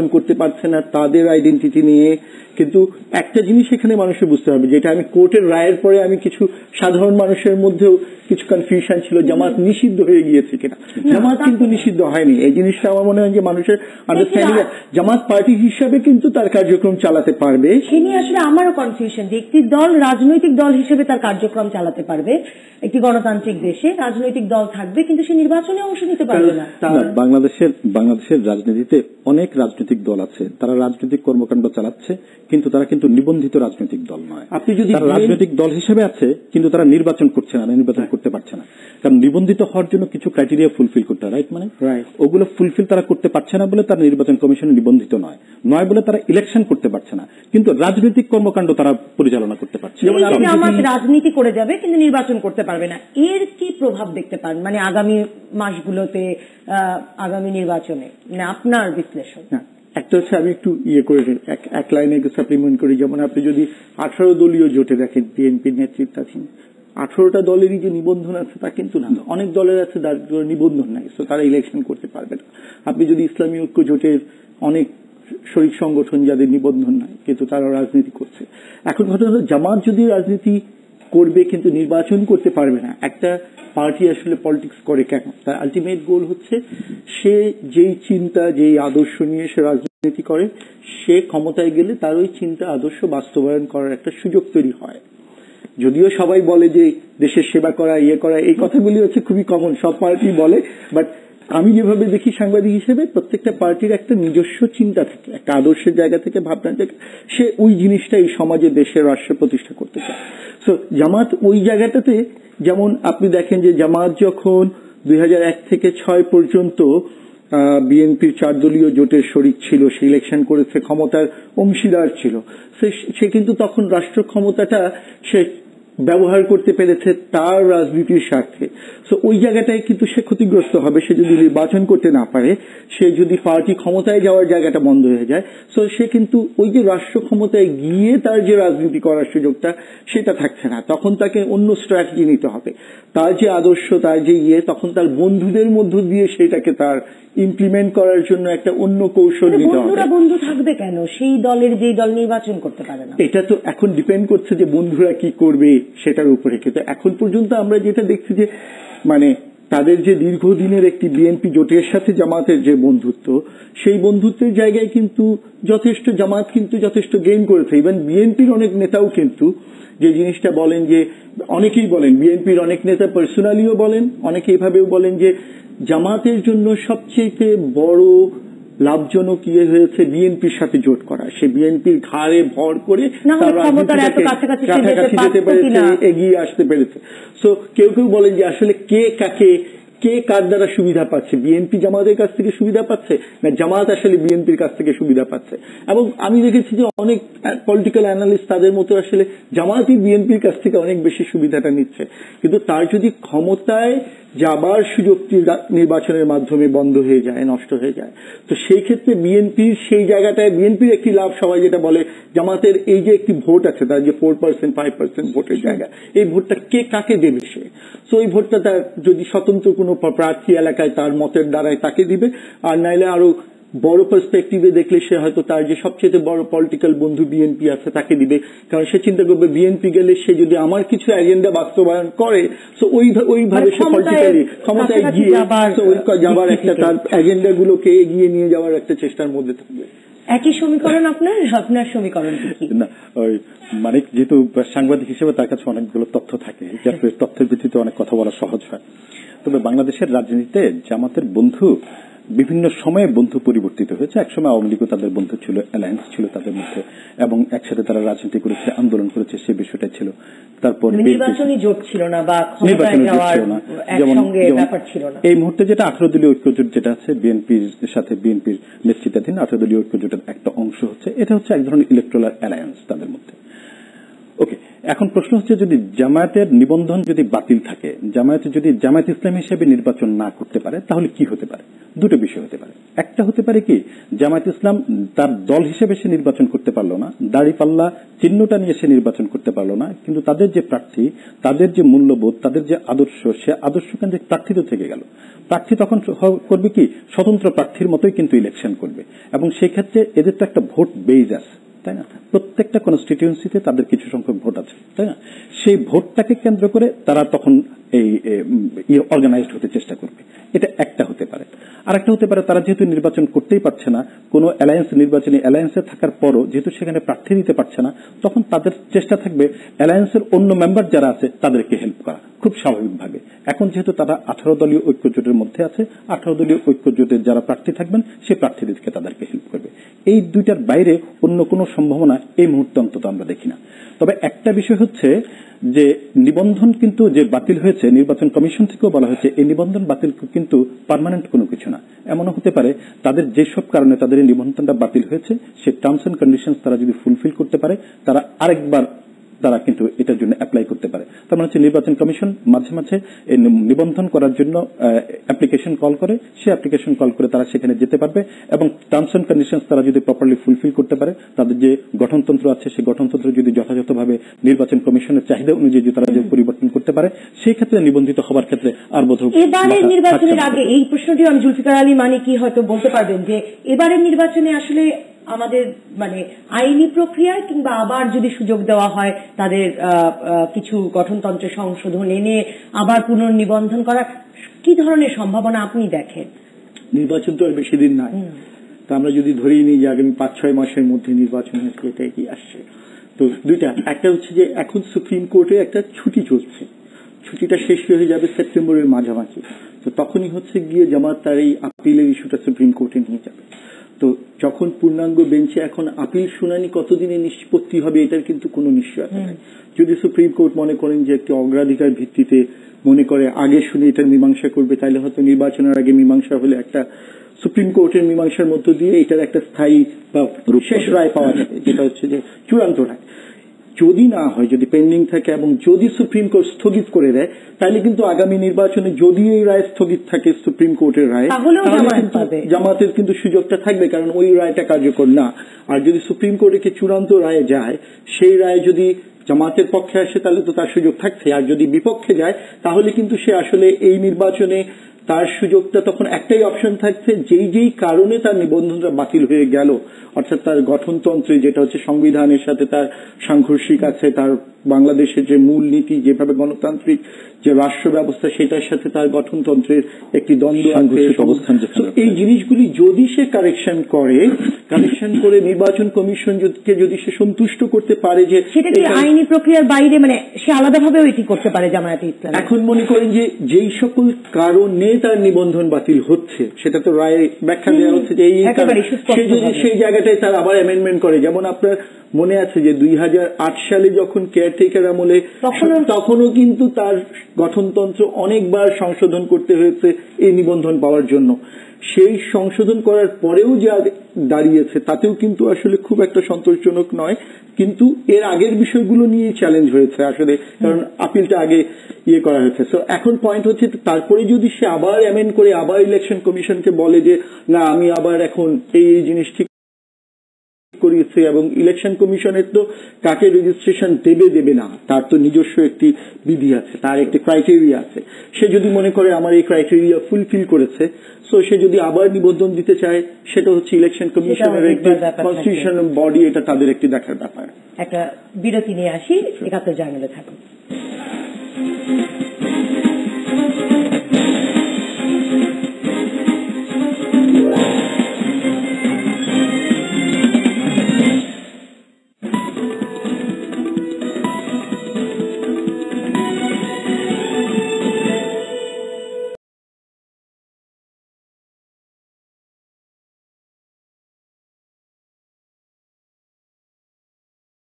নির্বাচন করতে পারছে না তাদের আইডেন্টিটি নিয়ে। কিন্তু একটা জিনিস এখানে মানুষের বুঝতে হবে, যেটা আমি কোর্টের রায়ের পরে আমি কিছু সাধারণ মানুষের মধ্যেও কিছু কনফিউশন ছিল, জামাত নিষিদ্ধ হয়ে গিয়েছে কিনা। জামাত কিন্তু নিষিদ্ধ হয়নি, এই জিনিসটা আমার মনে হয় যে মানুষের আন্ডারস্ট্যান্ডিং। জামাত পার্টি হিসাবে কিন্তু তার কার্যক্রম চালাতে পারবে, সে নিয়ে আসলে আমারও কনফিউশন যে একটি দল রাজনৈতিক দল হিসেবে তার কার্যক্রম চালাতে পারবে, একটি গণতান্ত্রিক দেশে রাজনৈতিক দল থাকবে কিন্তু সে নির্বাচনে অংশ নিতে পারবে না। বাংলাদেশের রাজনীতিতে অনেক রাজনৈতিক দল আছে, তারা রাজনৈতিক কর্মকাণ্ড চালাচ্ছে, কিন্তু তারা কিন্তু নিবন্ধিত রাজনৈতিক দল নয়। আপনি যদি রাজনৈতিক দল হিসেবে আছে কিন্তু তারা নির্বাচন করছে না, নির্বাচন করতে পারছে না, কারণ নিবন্ধিত হওয়ার জন্য কিছু ক্রাইটেরিয়া ফুলফিল করতে হয়, রাইট? মানে ওগুলো ফুলফিল তারা করতে পারছে না বলে তারা নির্বাচন কমিশনে নিবন্ধিত নয় বলে তারা ইলেকশন করতে পারছে না, কিন্তু রাজনৈতিক কর্মকাণ্ড তারা পরিচালনা করতে পারছে। জামাত রাজনীতি করে যাবে কিন্তু নির্বাচন করতে পারবে না, এর কি প্রভাব দেখতে পান মানে আগামী মাসগুলোতে, আগামী নির্বাচনে, মানে আপনার বিশ্লেষণ? একটা হচ্ছে আমি একটু করে এক লাইনে সাপ্লিমেন্ট করি। যেমন আপনি যদি 18 দলীয় জোটে দেখেন, বিএনপির নেতৃত্বাধীন 18টা দলেরই যে নিবন্ধন আছে তা কিন্তু না, অনেক দলের আছে যার নিবন্ধন নাই, তো তারা ইলেকশন করতে পারবে না। আপনি যদি ইসলামী ঐক্য জোটের অনেক শরিক সংগঠন যাদের নিবন্ধন নাই কিন্তু তারা রাজনীতি করছে। এখন ঘটনা হলো জামাত যদি রাজনীতি করবে কিন্তু নির্বাচন করতে পারবে না। একটা পার্টি আসলে পলিটিক্স করে কেন? তার আলটিমেট গোল হচ্ছে সে যেই চিন্তা যেই আদর্শ নিয়ে সে রাজনীতি করে, সে ক্ষমতায় গেলে তার ওই চিন্তা আদর্শ বাস্তবায়ন করার একটা সুযোগ তৈরি হয়। যদিও সবাই বলে যে দেশের সেবা করা, করা, এই কথাগুলি হচ্ছে খুবই কমন, সব পার্টি বলে, বাট আমি যেভাবে দেখি সাংবাদিক হিসেবে প্রত্যেকটা পার্টির একটা নিজস্ব চিন্তা থাকে, একটা আদর্শের জায়গা থেকে, ভাবনা থেকে সে ওই জিনিসটা এই সমাজে দেশের রাষ্ট্র প্রতিষ্ঠা করতে চায়। সো জামাত ওই জায়গাটাতে, যেমন আপনি দেখেন যে জামাত যখন 2001 থেকে 6 পর্যন্ত বিএনপির 4 দলীয় জোটের শরিক ছিল, সে ইলেকশন করেছে, ক্ষমতার অংশীদার ছিল, সে কিন্তু তখন রাষ্ট্র ক্ষমতাটা সে ব্যবহার করতে পেরেছে তার রাজনীতির স্বার্থে। সো ওই জায়গাটায় কিন্তু সে ক্ষতিগ্রস্ত হবে, সে যদি নির্বাচন করতে না পারে, সে যদি পার্টি ক্ষমতায় যাওয়ার জায়গাটা বন্ধ হয়ে যায়, সো সে কিন্তু ওই যে রাষ্ট্র ক্ষমতায় গিয়ে তার যে রাজনীতি করার সুযোগটা সেটা থাকছে না। তখন তাকে অন্য স্ট্র্যাটেজি নিতে হবে, তার যে আদর্শ, তার যে তখন তার বন্ধুদের মধ্য দিয়ে সেটাকে তার ইমপ্লিমেন্ট করার জন্য একটা অন্য কৌশল নিতে হবে। বন্ধু থাকবে কেন সেই দলের, যেই দল নির্বাচন করতে পারে না? এটা তো এখন ডিপেন্ড করছে যে বন্ধুরা কি করবে সেটার উপরে। কিন্তু এখন পর্যন্ত আমরা যেটা দেখছি যে মানে তাদের যে দীর্ঘদিনের একটি বিএনপি জোটের সাথে জামাতের যে বন্ধুত্ব, সেই বন্ধুত্বের জায়গায় কিন্তু যথেষ্ট জামাত কিন্তু যথেষ্ট গেইন করেছে। ইভেন বিএনপির অনেক নেতাও কিন্তু যে জিনিসটা বলেন, যে অনেকেই বলেন, বিএনপির অনেক নেতা পার্সোনালিও বলেন, অনেকে এইভাবেও বলেন যে জামাতের জন্য সবচেয়ে বড় লাভজনক হয়েছে বিএনপির সাথে জোট করা। সে বিএনপির ঘাড়ে ভর করে তার রাজনীতিটাকে কাছাকাছি যেতে পেরেছে, এগিয়ে আসতে পেরেছে। সো কেউ কেউ বলেন যে আসলে কে কার দ্বারা সুবিধা পাচ্ছে, বিএনপি জামাতের কাছ থেকে সুবিধা পাচ্ছে না জামাত আসলে বিএনপির কাছ থেকে সুবিধা পাচ্ছে। এবং আমি দেখেছি যে অনেক পলিটিক্যাল অ্যানালিস্ট তাদের মতো আসলে জামাতই বিএনপির কাছ থেকে অনেক বেশি সুবিধাটা নিচ্ছে। কিন্তু তার যদি ক্ষমতায় যাবার সুযোগটি নির্বাচনের মাধ্যমে বন্ধ হয়ে যায়, নষ্ট হয়ে যায়, তো সেই ক্ষেত্রে বিএনপির সেই জায়গাটায় বিএনপির একটি লাভ, সবাই যেটা বলে জামাতের এই যে একটি ভোট আছে, তার যে 4% 5% ভোটের জায়গা, এই ভোটটা কে কাকে দেবে সে। তো এই ভোটটা তার যদি স্বতন্ত্র কোনো প্রার্থী এলাকায় তার মতের দ্বারাই তাকে দিবে, আর নাইলে আরো বড় পার্সপেক্টিভে দেখলে সে হয়তো তার যে সবচেয়ে বড় পলিটিক্যাল বন্ধু বিএনপি আছে তাকে দিবে। কারণ সে চিন্তা করবে বিএনপি গেলে সে যদি আমার কিছু এজেন্ডা বাস্তবায়ন করে, তো ওইভাবে সে পলিটিক্যালি ক্ষমতায় গিয়ে যাবার একটা তার এজেন্ডা গুলোকে এগিয়ে নিয়ে যাওয়ার একটা চেষ্টার মধ্যে থাকবে। একই সমীকরণ আপনার সমীকরণ না, মানে যেহেতু সাংবাদিক হিসেবে তার কাছে অনেকগুলো তথ্য থাকে, যার তথ্যের ভিত্তিতে অনেক কথা বলা সহজ হয়। তবে বাংলাদেশের রাজনীতিতে জামাতের বন্ধু বিভিন্ন সময়ে বন্ধু পরিবর্তিত হয়েছে। একসময় আওয়ামী লীগও তাদের বন্ধু ছিল, অ্যালায়েন্স ছিল তাদের মধ্যে, এবং একসাথে তারা রাজনীতি করেছে, আন্দোলন করেছে, সে বিষয়টা ছিল। তারপর নির্বাচনী জোট ছিল না বা ক্ষমতায় যাওয়ার একসঙ্গে ব্যাপার ছিল না। এই মুহূর্তে যেটা 18 দলীয় ঐক্যজোট যেটা আছে বিএনপির সাথে, বিএনপির নেতৃত্বাধীন 18 দলীয় ঐক্যজোটের একটা অংশ হচ্ছে, এটা হচ্ছে এক ধরনের ইলেকট্রাল অ্যালায়েন্স তাদের মধ্যে। ওকে, এখন প্রশ্ন হচ্ছে, যদি জামায়াতের নিবন্ধন যদি বাতিল থাকে, জামায়াত ইসলাম হিসেবে নির্বাচন না করতে পারে, তাহলে কি হতে পারে? দুটো বিষয় হতে পারে। একটা হতে পারে কি, জামায়াত ইসলাম তার দল হিসেবে সে নির্বাচন করতে পারলো না, দাড়িপাল্লা চিহ্নটা নিয়ে সে নির্বাচন করতে পারলো না, কিন্তু তাদের যে প্রার্থী, তাদের যে মূল্যবোধ, তাদের যে আদর্শ, সে আদর্শ কেন্দ্রে প্রার্থী তো থেকে গেল। প্রার্থী তখন করবে কি, স্বতন্ত্র প্রার্থীর মতোই কিন্তু ইলেকশন করবে, এবং সেই ক্ষেত্রে এদের তো একটা ভোট বেজ আছে, তাই না? প্রত্যেকটা কনস্টিটিউয়েন্সিতে তাদের কিছু সংখ্যক ভোট আছে, তাই না? সেই ভোটটাকে কেন্দ্র করে তারা তখন এই অর্গানাইজড হতে চেষ্টা করবে। এটা একটা হতে পারে। আর একটা হতে পারে, তারা যেহেতু নির্বাচন করতেই পারছে না, কোনো নির্বাচনী অ্যালায়েন্সে থাকার পরও যেহেতু সেখানে প্রার্থী দিতে পারছে না, তখন তাদের চেষ্টা থাকবে অ্যালায়েন্সের অন্য মেম্বার যারা আছে তাদেরকে হেল্প করা, খুব স্বাভাবিকভাবে। এখন যেহেতু তারা 18 দলীয় ঐক্যজোটের মধ্যে আছে, 18 দলীয় ঐক্যজোটের যারা প্রার্থী থাকবেন সেই প্রার্থীদেরকে তাদেরকে হেল্প করবে। এই দুইটার বাইরে অন্য কোনো সম্ভাবনা এই মুহূর্তে অন্তত আমরা দেখি না। তবে একটা বিষয় হচ্ছে যে নিবন্ধন কিন্তু যে বাতিল হয়েছে, নির্বাচন কমিশন থেকেও বলা হয়েছে এই নিবন্ধন বাতিল কিন্তু পার্মানেন্ট কোনো কিছু না। এমনও হতে পারে তাদের যেসব কারণে তাদের এই নিবন্ধনটা বাতিল হয়েছে, সে টার্মস এন্ড কন্ডিশনস তারা যদি ফুলফিল করতে পারে, তারা আরেকবার তারা কিন্তু এটার জন্য অ্যাপ্লাই করতে পারে। তার মানে হচ্ছে নির্বাচন কমিশন মাঝে মাঝে এই নিবন্ধন করার জন্য অ্যাপ্লিকেশন কল করে, সে অ্যাপ্লিকেশন কল করে তারা সেখানে যেতে পারবে, এবং টার্মস এন্ড কন্ডিশনস তারা যদি প্রপারলি ফুলফিল করতে পারে, তাদের যে গঠনতন্ত্র আছে সেই গঠনতন্ত্র যদি যথাযথভাবে নির্বাচন কমিশনের চাহিদা অনুযায়ী তারা যে পরিবর্তন করতে পারে, সেই ক্ষেত্রে নিবন্ধিত হবার ক্ষেত্রে আর বোধহয় এবারের নির্বাচনের আগে এই প্রশ্নটিও আমি জুলফিকার আলী মানিক হয়তো বলতে পারবেন যে এবারের নির্বাচনে আসলে আমাদের মানে আইনি প্রক্রিয়ায় কিংবা আবার যদি সুযোগ দেওয়া হয় তাদের কিছু গঠনতন্ত্র সংশোধন এনে আবার পুনর্নিবন্ধন করার কি ধরনের সম্ভাবনা আপনি দেখেন? নির্বাচন তো আর বেশি দিন নাই, তা আমরা যদি ধরেই নিই যে আগামী 5-6 মাসের মধ্যে নির্বাচন হচ্ছে, এটা কি আসছে। তো দুইটা, একটা হচ্ছে যে এখন সুপ্রিম কোর্টে একটা ছুটি চলছে, ছুটিটা শেষ হয়ে যাবে সেপ্টেম্বরের মাঝামাঝি। তো তখনই হচ্ছে গিয়ে জামাত তার এই আপিলের ইস্যুটা সুপ্রিম কোর্টে নিয়ে যাবে। তো যখন পূর্ণাঙ্গ বেঞ্চে এখন আপিল শুনানি কতদিনে নিষ্পত্তি হবে এটার কিন্তু কোনো নিশ্চয়তা নেই। যদি সুপ্রিম কোর্ট মনে করেন যে একটি অগ্রাধিকার ভিত্তিতে মনে করে আগে শুনে এটার মীমাংসা করবে, তাহলে হয়তো নির্বাচনের আগে মীমাংসা হলে একটা সুপ্রিম কোর্টের মীমাংসার মধ্য দিয়ে এটার একটা স্থায়ী বা শেষ রায় পাওয়া যাবে, যেটা হচ্ছে যে চূড়ান্ত রায়। যদি না হয়, যদি পেন্ডিং থাকে এবং যদি সুপ্রিম কোর্ট স্থগিত করে দেয়, তাহলে কিন্তু আগামী নির্বাচনে যদি এই রায় স্থগিত থাকে সুপ্রিম কোর্টের রায়, তাহলে জামাতের কিন্তু সুযোগটা থাকবে, কারণ ওই রায়টা কার্যকর না। আর যদি সুপ্রিম কোর্টে চূড়ান্ত রায়ে যায়, সেই রায় যদি জামাতের পক্ষে আসে তাহলে তো তার সুযোগ থাকছে, আর যদি বিপক্ষে যায় তাহলে কিন্তু সে আসলে এই নির্বাচনে তার সুযোগটা তখন একটাই অপশন থাকছে, যেই কারণে তার নিবন্ধনটা বাতিল হয়ে গেল, অর্থাৎ তার গঠনতন্ত্রে যেটা হচ্ছে সংবিধানের সাথে তার সাংঘর্ষিক আছে, তার বাংলাদেশের যে মূল নীতি যেভাবে গণতান্ত্রিক যে রাষ্ট্র ব্যবস্থা সেটার সাথে তার গঠনতন্ত্রের একটি দ্বন্দ্ব আছে, এই জিনিসগুলি যদি সে কারেকশন করে নির্বাচন কমিশনকে যদি সে সন্তুষ্ট করতে পারে যে সেটা কি আইনি প্রক্রিয়ার বাইরে, মানে সে আলাদাভাবেও এটি করতে পারে জামায়াতে ইসলাম। এখন মনে করেন যে যেই সকল কারণে তার নিবন্ধন বাতিল হচ্ছে সেটা তো রায়ে ব্যাখ্যা দেওয়া হচ্ছে যে সে যদি সেই জায়গাটায় তার আবার অ্যামেন্ডমেন্ট করে, যেমন আপনার মনে আছে যে 2008 সালে যখন কেয়ারটেকার আমলে তখনও কিন্তু তার গঠনতন্ত্র অনেকবার সংশোধন করতে হয়েছে এই নিবন্ধন পাওয়ার জন্য। সেই সংশোধন করার পরেও যা দাঁড়িয়েছে তাতেও কিন্তু আসলে খুব একটা সন্তোষজনক নয়, কিন্তু এর আগের বিষয়গুলো নিয়ে চ্যালেঞ্জ হয়েছে আসলে, কারণ আপিলটা আগে করা হয়েছে। সো এখন পয়েন্ট হচ্ছে তারপরে যদি সে আবার অ্যামেন্ড করে আবার ইলেকশন কমিশনকে বলে যে না আমি আবার এখন এই জিনিস ঠিক করিয়েছে, এবং ইলেকশন কমিশনের তো কাকে রেজিস্ট্রেশন দেবে না তার তো নিজস্ব একটি বিধি আছে, তার একটি ক্রাইটেরিয়া আছে। সে যদি মনে করে আমার এই ক্রাইটেরিয়া ফুলফিল করেছে, সো সে যদি আবার নিবন্ধন দিতে চায়, সেটা হচ্ছে ইলেকশন কমিশনের একটি কনস্টিটিউশনাল বডি, এটা তাদের একটি দেখার ব্যাপার। একটা বিরতি নিয়ে আসি, 71 জার্নালে থাকুন।